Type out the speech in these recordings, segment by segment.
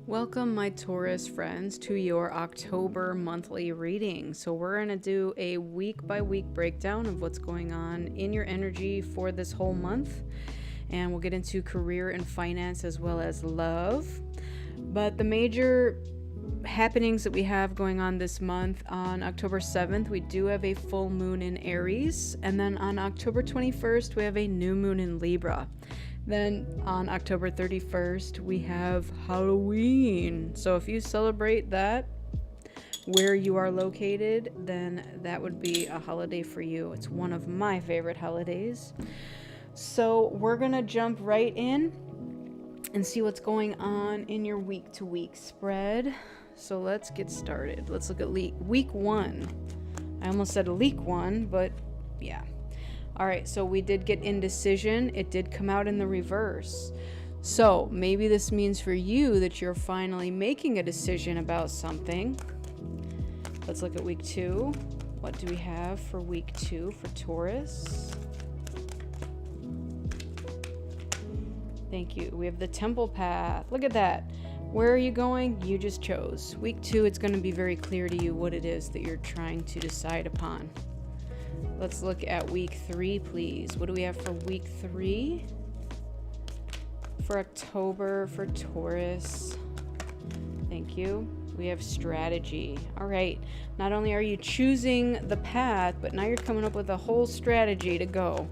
Welcome, my Taurus friends, to your October monthly reading. So we're going to do a week-by-week breakdown of what's going on in your energy for this whole month. And we'll get into career and finance as well as love. But the major happenings that we have going on this month, on October 7th, we do have a full moon in Aries. And then on October 21st, we have a new moon in Libra. Then on October 31st, we have Halloween. So if you celebrate that where you are located, then that would be a holiday for you. It's one of my favorite holidays. So we're going to jump right in and see what's going on in your week-to-week spread. So let's get started. Let's look at week one. I almost said leak one, but yeah. All right, so we did get indecision. It did come out in the reverse. So maybe this means for you that you're finally making a decision about something. Let's look at week two. What do we have for week two for Taurus? Thank you. We have the temple path. Look at that. Where are you going? You just chose. Week two, it's going to be very clear to you what it is that you're trying to decide upon. Let's look at week three, please. What do we have for week three? For October, for Taurus. Thank you. We have strategy. All right. Not only are you choosing the path, but now you're coming up with a whole strategy to go.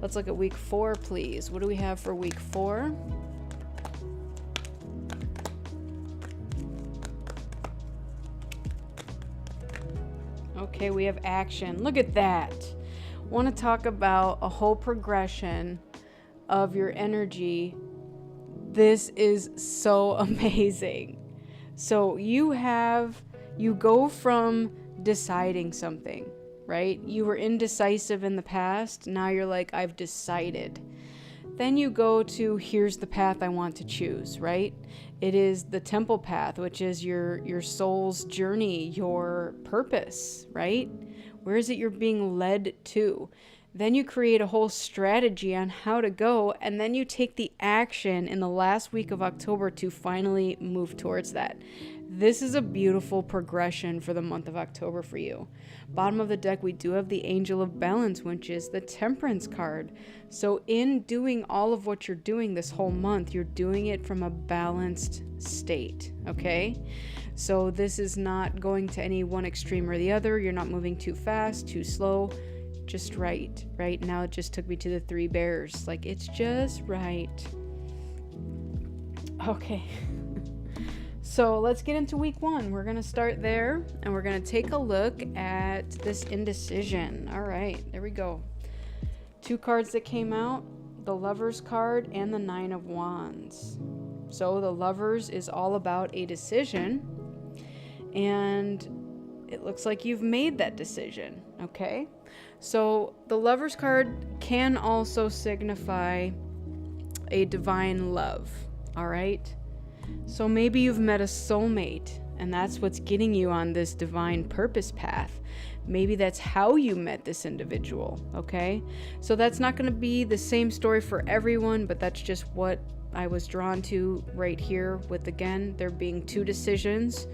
Let's look at week four, please. What do we have for week four? Okay, we have action. Look at that. Want to talk about a whole progression of your energy. This is so amazing. So you go from deciding something, right? You were indecisive in the past. Now you're like, I've decided. Then you go to, here's the path I want to choose, right? It is the temple path, which is your soul's journey, your purpose, right? Where is it you're being led to? Then you create a whole strategy on how to go, and then you take the action in the last week of October to finally move towards that. This is a beautiful progression for the month of October for you. Bottom of the deck, we do have the Angel of Balance, which is the Temperance card. So in doing all of what you're doing this whole month, you're doing it from a balanced state, okay? So this is not going to any one extreme or the other. You're not moving too fast, too slow, just right. Right now it just took me to the three bears. Like, it's just right. Okay. So let's get into week one. We're going to start there, and we're going to take a look at this indecision. All right, there we go. Two cards that came out, the Lovers card and the Nine of Wands. So the Lovers is all about a decision, and it looks like you've made that decision, okay? So the Lovers card can also signify a divine love, all right? So maybe you've met a soulmate, and that's what's getting you on this divine purpose path. Maybe that's how you met this individual, okay? So that's not going to be the same story for everyone, but that's just what I was drawn to right here with, again, there being two decisions,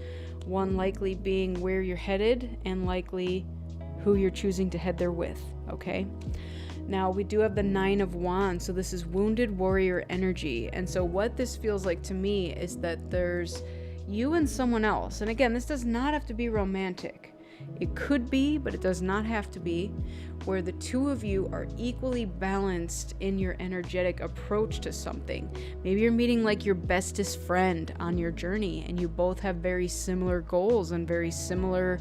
one likely being where you're headed and likely who you're choosing to head there with, okay? Now, we do have the Nine of Wands, so this is wounded warrior energy. And so what this feels like to me is that there's you and someone else. And again, this does not have to be romantic. It could be, but it does not have to be, where the two of you are equally balanced in your energetic approach to something. Maybe you're meeting like your bestest friend on your journey, and you both have very similar goals and very similar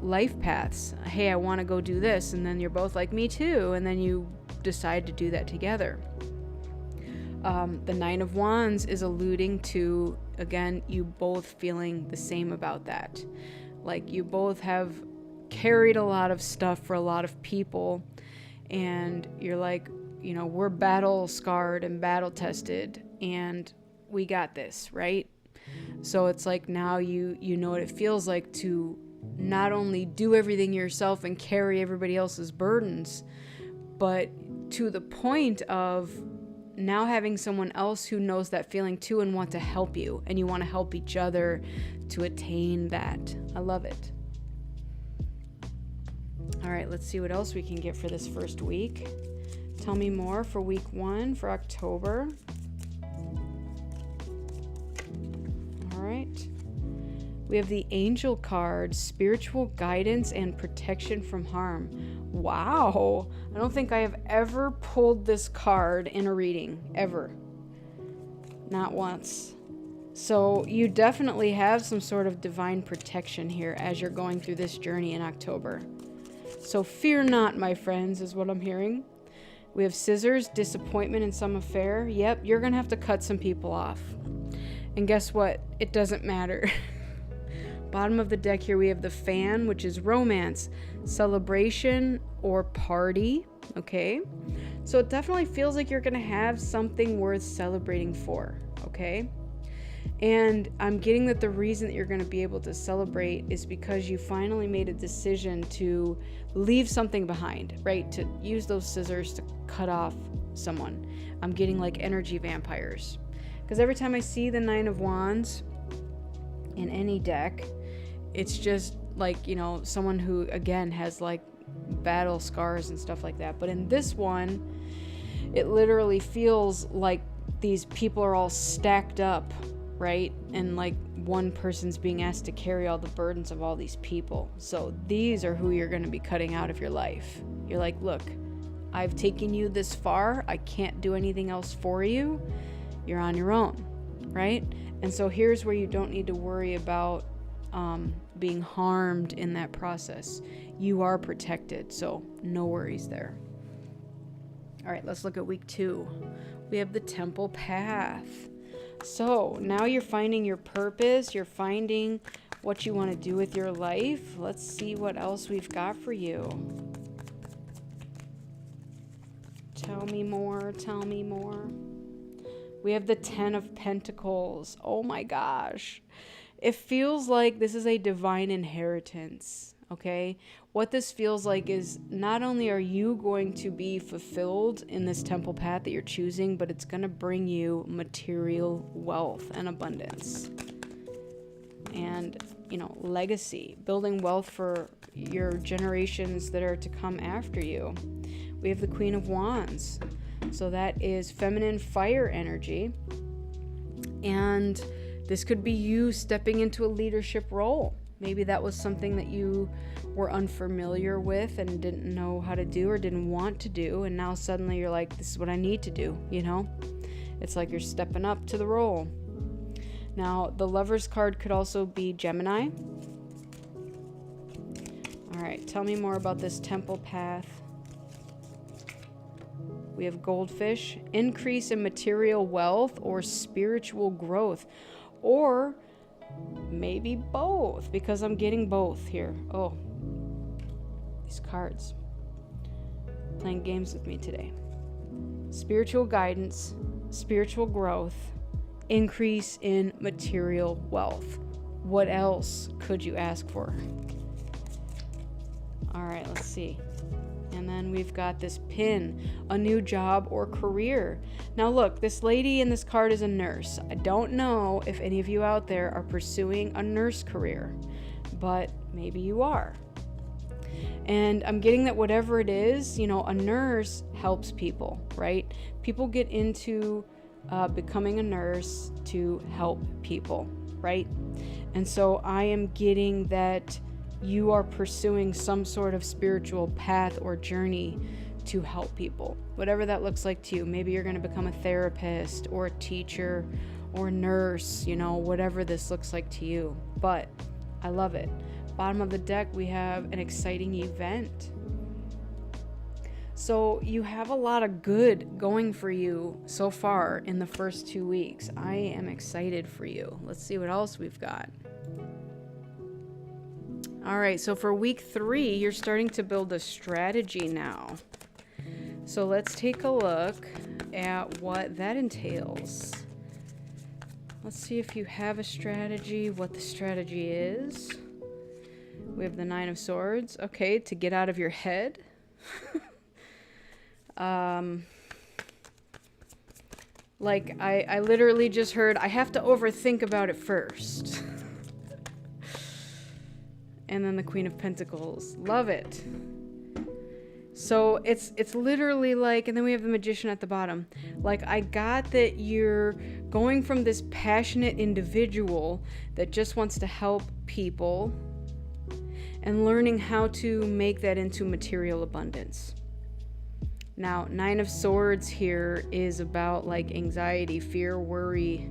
life paths. Hey, I want to go do this. And then you're both like, me too. And then you decide to do that together. The Nine of Wands is alluding to, again, you both feeling the same about that. Like, you both have carried a lot of stuff for a lot of people. And you're like, we're battle scarred and battle tested, and we got this, right? So it's like, now you know what it feels like to not only do everything yourself and carry everybody else's burdens, but to the point of now having someone else who knows that feeling too and want to help you, and you want to help each other to attain that. I love it. All right, let's see what else we can get for this first week. Tell me more for week 1 for October. All right. We have the Angel card, spiritual guidance and protection from harm. Wow. I don't think I have ever pulled this card in a reading, ever. Not once. So you definitely have some sort of divine protection here as you're going through this journey in October. So fear not, my friends, is what I'm hearing. We have scissors, disappointment in some affair. Yep, you're going to have to cut some people off. And guess what? It doesn't matter. Bottom of the deck here, we have the Fan, which is romance, celebration, or party. Okay? So it definitely feels like you're going to have something worth celebrating for. Okay? And I'm getting that the reason that you're going to be able to celebrate is because you finally made a decision to leave something behind, right? To use those scissors to cut off someone. I'm getting like energy vampires. Because every time I see the 9 of Wands in any deck, it's just like, you know, someone who, again, has like battle scars and stuff like that. But in this one, it literally feels like these people are all stacked up, right? And like one person's being asked to carry all the burdens of all these people. So these are who you're going to be cutting out of your life. You're like, look, I've taken you this far. I can't do anything else for you. You're on your own, right? And so here's where you don't need to worry about being harmed in that process. You are protected, so no worries there. All right, let's look at week 2. We have the Temple Path. So now you're finding your purpose. You're finding what you want to do with your life. Let's see what else we've got for you. Tell me more. Tell me more. We have the 10 of Pentacles. Oh my gosh. It feels like this is a divine inheritance, okay? What this feels like is not only are you going to be fulfilled in this temple path that you're choosing, but it's going to bring you material wealth and abundance. And, you know, legacy, building wealth for your generations that are to come after you. We have the Queen of Wands. So that is feminine fire energy. And this could be you stepping into a leadership role. Maybe that was something that you were unfamiliar with and didn't know how to do or didn't want to do. And now suddenly you're like, this is what I need to do, you know? It's like you're stepping up to the role. Now, the Lover's card could also be Gemini. All right, tell me more about this temple path. We have Goldfish, increase in material wealth or spiritual growth. Or maybe both, because I'm getting both here. Oh, these cards playing games with me today. Spiritual guidance, spiritual growth, increase in material wealth. What else could you ask for? All right, let's see. And then we've got this pin, a new job or career. Now look, this lady in this card is a nurse. I don't know if any of you out there are pursuing a nurse career, but maybe you are. And I'm getting that whatever it is, you know, a nurse helps people, right? People get into becoming a nurse to help people, right? And so I am getting that you are pursuing some sort of spiritual path or journey to help people, whatever that looks like to you. Maybe you're going to become a therapist or a teacher or a nurse, you know, whatever this looks like to you. But I love it. Bottom of the deck, we have an exciting event. So you have a lot of good going for you so far in the first 2 weeks. I am excited for you. Let's see what else we've got. All right, so for week 3, you're starting to build a strategy now. So let's take a look at what that entails. Let's see if you have a strategy, what the strategy is. We have the 9 of Swords. Okay, to get out of your head. Like, I literally just heard, I have to overthink about it first. And then the Queen of Pentacles. Love it. So it's literally like, and then we have the Magician at the bottom. Like, I got that you're going from this passionate individual that just wants to help people and learning how to make that into material abundance. Now, Nine of Swords here is about like anxiety, fear, worry,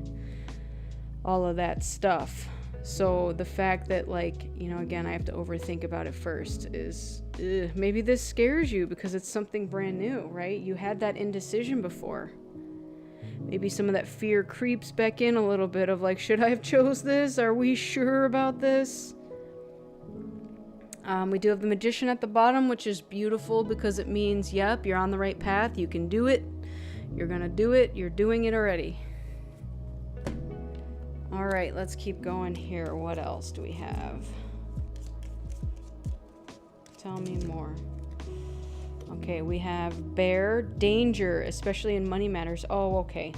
all of that stuff. So the fact that, like, you know, again, I have to overthink about it first is, maybe this scares you because it's something brand new, right? You had that indecision before. Maybe some of that fear creeps back in a little bit of like, should I have chose this? Are we sure about this? We do have the Magician at the bottom, which is beautiful because it means, yep, you're on the right path. You can do it. You're going to do it. You're doing it already. All right, let's keep going here. What else do we have? Tell me more. Okay, we have Bear, danger, especially in money matters. Oh, okay.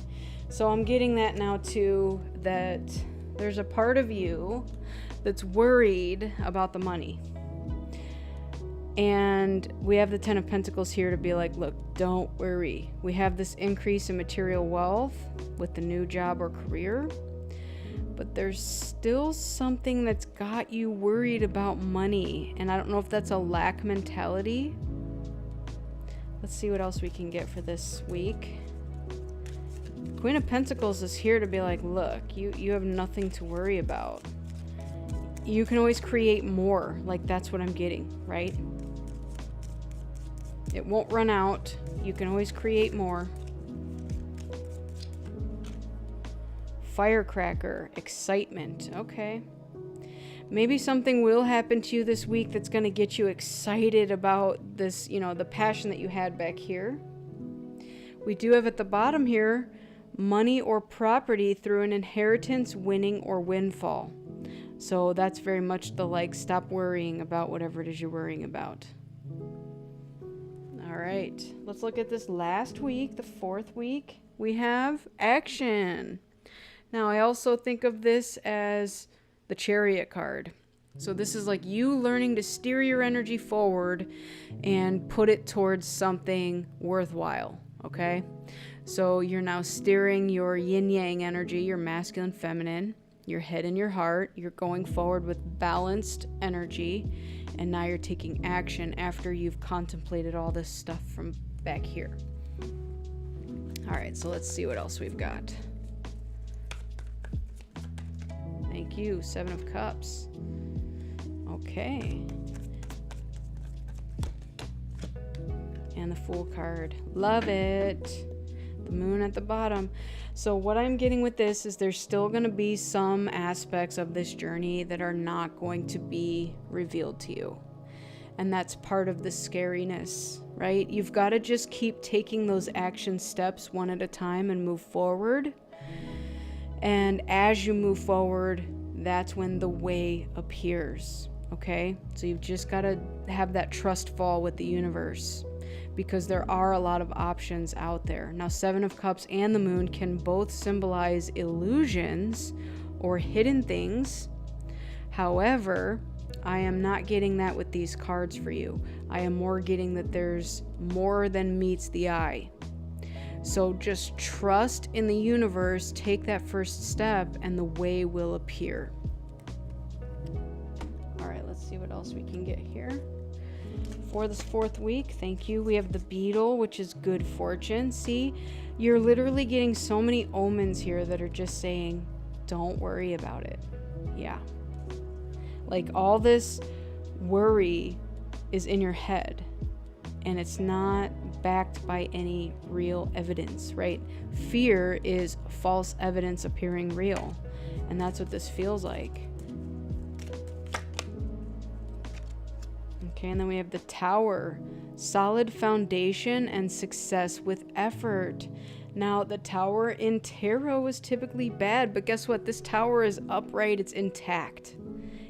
So I'm getting that now too, that there's a part of you that's worried about the money. And we have the Ten of Pentacles here to be like, look, don't worry. We have this increase in material wealth with the new job or career. But there's still something that's got you worried about money. And I don't know if that's a lack mentality. Let's see what else we can get for this week. Queen of Pentacles is here to be like, look, you have nothing to worry about. You can always create more. Like, that's what I'm getting, right? It won't run out. You can always create more. Firecracker, excitement. Okay. Maybe something will happen to you this week that's going to get you excited about this, you know, the passion that you had back here. We do have at the bottom here, money or property through an inheritance, winning, or windfall. So that's very much the like, stop worrying about whatever it is you're worrying about. All right, let's look at this last week, the fourth week. We have action. Now, I also think of this as the Chariot card. So this is like you learning to steer your energy forward and put it towards something worthwhile, okay? So you're now steering your yin-yang energy, your masculine, feminine, your head and your heart. You're going forward with balanced energy, and now you're taking action after you've contemplated all this stuff from back here. All right, so let's see what else we've got. Thank you, Seven of Cups. Okay. And the Fool card. Love it. The Moon at the bottom. So what I'm getting with this is there's still going to be some aspects of this journey that are not going to be revealed to you. And that's part of the scariness, right? You've got to just keep taking those action steps one at a time and move forward. And as you move forward, that's when the way appears, okay? So you've just got to have that trust fall with the universe, because there are a lot of options out there. Now, Seven of Cups and the Moon can both symbolize illusions or hidden things. However, I am not getting that with these cards for you. I am more getting that there's more than meets the eye. So just trust in the universe, take that first step, and the way will appear. All right, let's see what else we can get here. For this fourth week, thank you. We have the Beetle, which is good fortune. See, you're literally getting so many omens here that are just saying, don't worry about it. Yeah. Like, all this worry is in your head, and it's not backed by any real evidence, right? Fear is false evidence appearing real, and that's what this feels like. Okay, and then we have the Tower, solid foundation and success with effort. Now, the Tower in tarot is typically bad, but guess what? This Tower is upright, it's intact.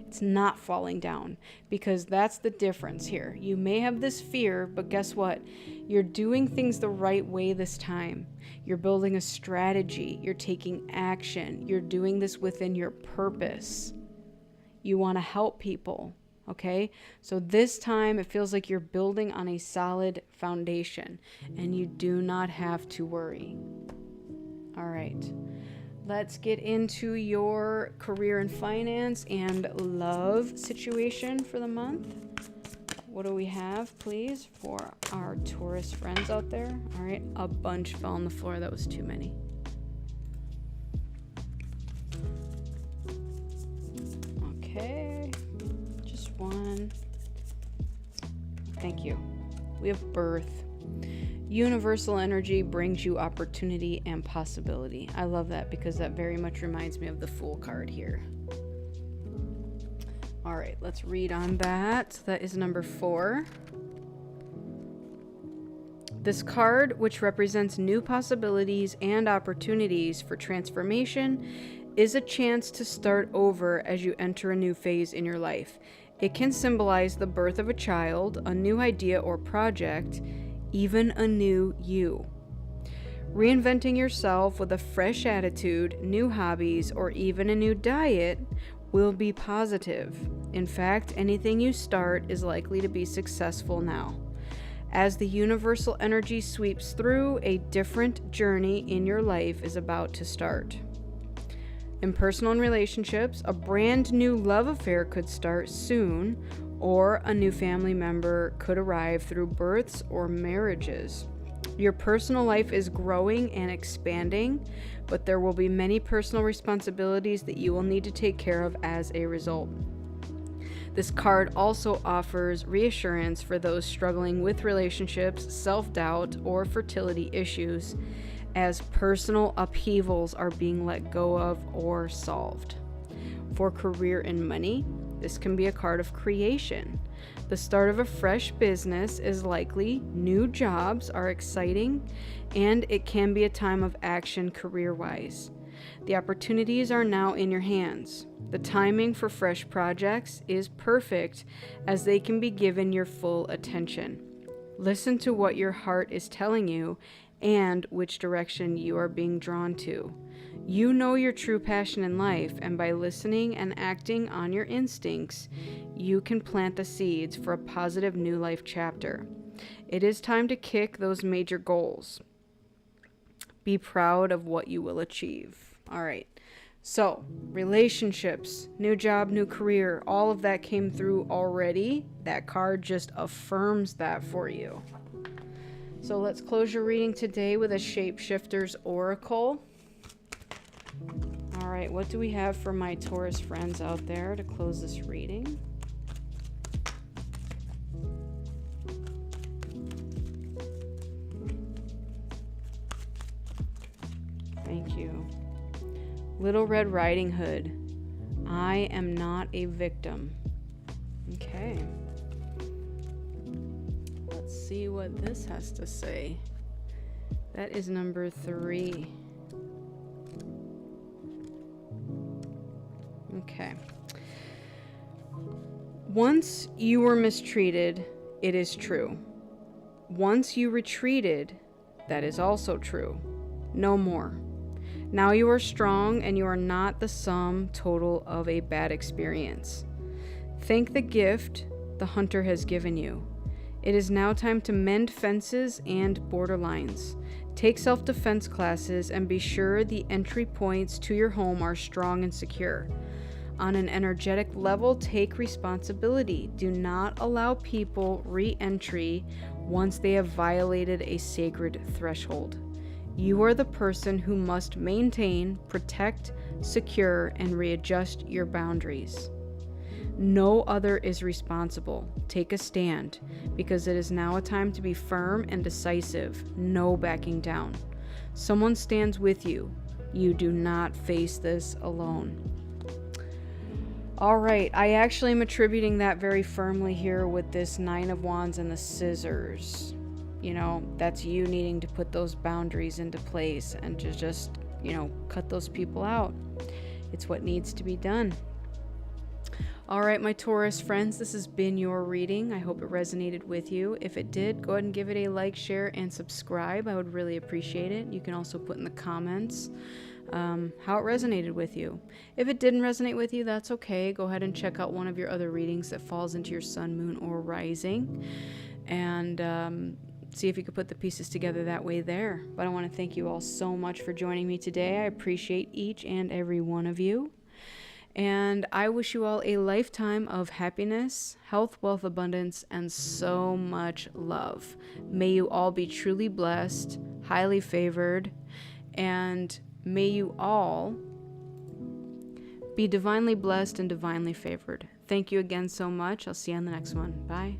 It's not falling down, because that's the difference here. You may have this fear, but guess what? You're doing things the right way this time. You're building a strategy. You're taking action. You're doing this within your purpose. You want to help people, okay? So this time it feels like you're building on a solid foundation, and you do not have to worry. All right. Let's get into your career and finance and love situation for the month. What do we have, please, for our Taurus friends out there? All right, a bunch fell on the floor. That was too many. Okay, just one. Thank you. We have birth. Universal energy brings you opportunity and possibility. I love that because that very much reminds me of the Fool card here. All right, let's read on that. That is number 4. This card, which represents new possibilities and opportunities for transformation, is a chance to start over as you enter a new phase in your life. It can symbolize the birth of a child, a new idea or project, even a new you. Reinventing yourself with a fresh attitude, new hobbies, or even a new diet will be positive. In fact, anything you start is likely to be successful now. As the universal energy sweeps through, a different journey in your life is about to start. In personal and relationships, a brand new love affair could start soon, or a new family member could arrive through births or marriages. Your personal life is growing and expanding, but there will be many personal responsibilities that you will need to take care of as a result. This card also offers reassurance for those struggling with relationships, self-doubt, or fertility issues, as personal upheavals are being let go of or solved. For career and money, this can be a card of creation. The start of a fresh business is likely, new jobs are exciting, and it can be a time of action career-wise. The opportunities are now in your hands. The timing for fresh projects is perfect, as they can be given your full attention. Listen to what your heart is telling you and which direction you are being drawn to. You know your true passion in life, and by listening and acting on your instincts, you can plant the seeds for a positive new life chapter. It is time to kick those major goals. Be proud of what you will achieve. All right. So, relationships, new job, new career, all of that came through already. That card just affirms that for you. So let's close your reading today with a Shapeshifter's Oracle. All right, what do we have for my Taurus friends out there to close this reading? Thank you. Little Red Riding Hood. I am not a victim. Okay. Let's see what this has to say. That is number 3. Okay. Once you were mistreated, it is true. Once you retreated, that is also true. No more. Now you are strong, and you are not the sum total of a bad experience. Thank the gift the hunter has given you. It is now time to mend fences and borderlines. Take self-defense classes and be sure the entry points to your home are strong and secure. On an energetic level, take responsibility. Do not allow people re-entry once they have violated a sacred threshold. You are the person who must maintain, protect, secure, and readjust your boundaries. No other is responsible. Take a stand, because it is now a time to be firm and decisive. No backing down. Someone stands with you. You do not face this alone. All right, I actually am attributing that very firmly here with this 9 of Wands and the Scissors. You know, that's you needing to put those boundaries into place and to just, cut those people out. It's what needs to be done. All right, my Taurus friends, this has been your reading. I hope it resonated with you. If it did, go ahead and give it a like, share, and subscribe. I would really appreciate it. You can also put in the comments how it resonated with you. If it didn't resonate with you, that's okay. Go ahead and check out one of your other readings that falls into your sun, moon, or rising, and see if you could put the pieces together that way there. But I want to thank you all so much for joining me today. I appreciate each and every one of you. And I wish you all a lifetime of happiness, health, wealth, abundance, and so much love. May you all be truly blessed, highly favored, and may you all be divinely blessed and divinely favored. Thank you again so much. I'll see you on the next one. Bye.